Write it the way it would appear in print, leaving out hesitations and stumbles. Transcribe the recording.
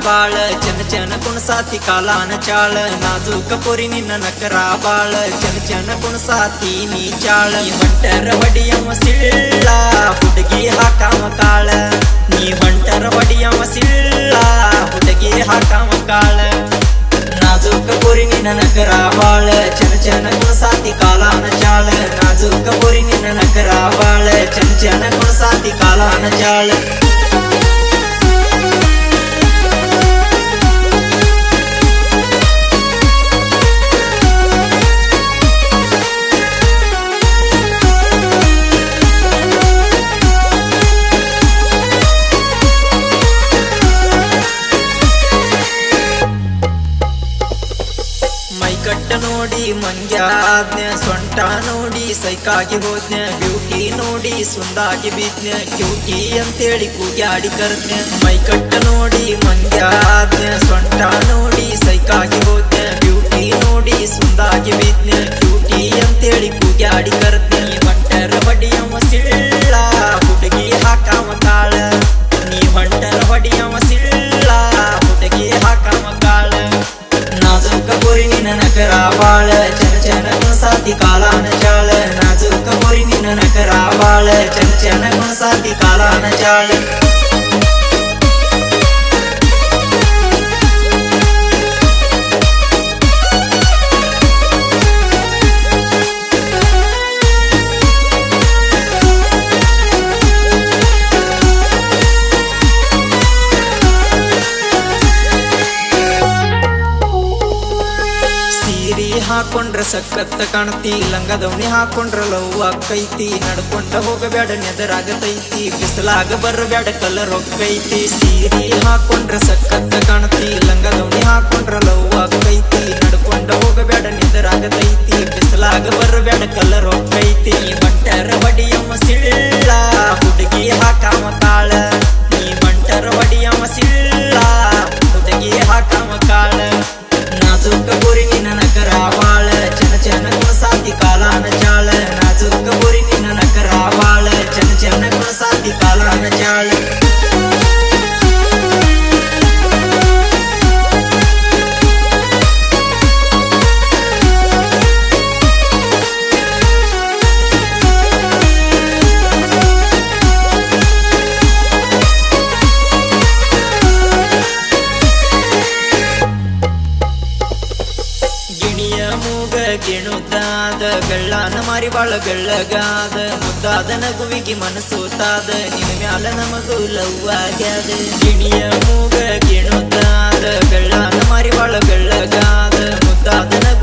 ಬಾಳ ಚನ ಚನ ಕುಣಸಾತಿ ಕಾಲಾನ ಚಾಳ ನಾಜೂಕ ಪೊರಿ ನಿನ್ನ ನಕರ ಬಾಳ ಚನ ಚನ ಕುಣಸಾತಿ ನೀ ಚಾಳ ಹೊಂಟರ ಹೊಡಿಯವ ಸಿಳ್ಳ ಹುಡುಗಿ ಹಾಕಾವ ಕಾಳ ನೀ ಹೊಂಟರ ಹೊಡಿಯವ ಸಿಳ್ಳ ಹುಡುಗಿ ಹಾಕಾವ ಕಾಳ ನಾಜೂಕ ಪೊರಿ ನಿನ್ನ ನಕರ ಬಾಳ ಚನ ಚನ ಕುಣಸಾತಿ ಕಾಲಾನ ಚಾಳ ನಾಜೂಕ ಪೊರಿ ನಿನ್ನ ನಕರ ಬಾಳ ಚನ ಚನ ಕುಣಸಾತಿ ಕಾಲಾನ ಚಾಳ ಮೈಕಟ್ಟ ನೋಡಿ ಮಂಗ್ಯಾದ್ನ ಸೊಂಟ ನೋಡಿ ಸೈಕಾಗಿ ಹೋದ್ನ ಬ್ಯೂಟಿ ನೋಡಿ ಸುಂದಾಗಿ ಬಿದ್ನ ಕ್ಯೂಟಿ ಅಂತೇಳಿ ಕೂಗ್ಯಾಡಿ ಕರ್ದ್ನ ಮೈಕಟ್ಟ ನೋಡಿ ಮಂಗ್ಯಾದ್ನ ಸೊಂಟ ನೋಡಿ ಸೈಕಾಗಿ ಹೋದ್ನ ಬ್ಯೂಟಿ ನೋಡಿ ಸುಂದಾಗಿ ಬಿದ್ನ ಕ್ಯೂಟಿ ಅಂತೇಳಿ ಕೂಗ್ಯಾಡಿ ಕರ್ದ್ನ ನೀ ಹೊಂಟರ ಹೊಡಿಯವ ಸಿಳ್ಳ ಹುಡುಗಿ ಹಾಕಾವ ಕಾಳ ನೀ ಹೊಂಟರ ಹೊಡಿಯವ ಸಿಳ್ಳ ಹುಡುಗಿ ಹಾಕಾವ ಕಾಳ ನಾಜೂಕ ಪೊರಿ ನಿನ್ನ ನಕರ ಬಾಳ ಚನ ಚನ ಕುಣಸಾತಿ ಕಾಲಾನ ಚಾಳ ನಾಜೂಕ ಪೊರಿ ನಿನ್ನ ನಕರ ಬಾಳ ಚನ ಚನ ಕುಣಸಾತಿ ಕಾಲಾನ ಚಾಳ ಹಾಕೊಂಡ್ರ ಸಕ್ಕತ್ತ ಕಾಣ್ತಿ ಲಂಗದವನಿ ಹಾಕೊಂಡ್ರ ಲವ್ ಆಕೈತಿ ನಡ್ಕೊಂಡ ಹೋಗಬೇಡ ನೆದರಾಗತೈತಿ ಬಿಸಲಾಗ ಬರಬೇಡ ಕಲರ್ ಹೊಕ್ಕೈತಿ ಸೀರಿ ಹಾಕೊಂಡ್ರ ಸಕ್ಕತ್ತ ಕಾಣ್ತಿ ಲಂಗದವನಿ ಹಾಕೊಂಡ್ರ ಲವ್ ಆಕೈತಿ ನಡ್ಕೊಂಡ ಹೋಗಬೇಡ ನೆದರಾಗತೈತಿ ಬಿಸಲಾಗ ಬರಬೇಡ ಕಲರ್ ಹೊಕ್ಕೈತಿ ಬಂಟರ ಹೊಡಿಯಮ್ಮ ಸಿಳ್ಳ ಹುಡುಗಿ ಹಾಕಾಮ ಕಾಳ ನೀ ಬಂಟರ ಹೊಡಿಯಮ್ಮ ಸಿಳ್ಳ ಹುಡುಗಿ ಹಾಕಾಮ ಕಾಳ ನಾಜೂಕ ಪೊರಿ ನಿನ್ನ ನಕರ ಬಾಳ ಚನ ಚನ ಕುಣಸಾತಿ ಕಾಲಾನ ಚಾಳ ನಾಜೂಕ ಪೊರಿ ನಿನ್ನ ನಕರ ಬಾಳ ಚನ ಚನ ಕುಣಸಾತಿ ಕಾಲಾನ ಚಾಳ ಗಿಣುದಾದ ಗಳ್ಳಾನ ಮಾರಿ ಬಾಳ ಗಳ್ಳಗಾದ ಮುದ್ದಾದ ನಗುವಿಗೆ ಮನಸೋತಾದ ನಿನ್ನ ಮ್ಯಾಲ ನಮಗೂ ಲವ್ ಆಗ್ಯಾದ ಗಿಣಿಯ ಮೂಗ ಗಿಣುದಾದ ಗಳ್ಳಾನ ಮಾರಿ ಬಾಳ ಗಳ್ಳಗಾದ ಮುದ್ದಾದ ನಗು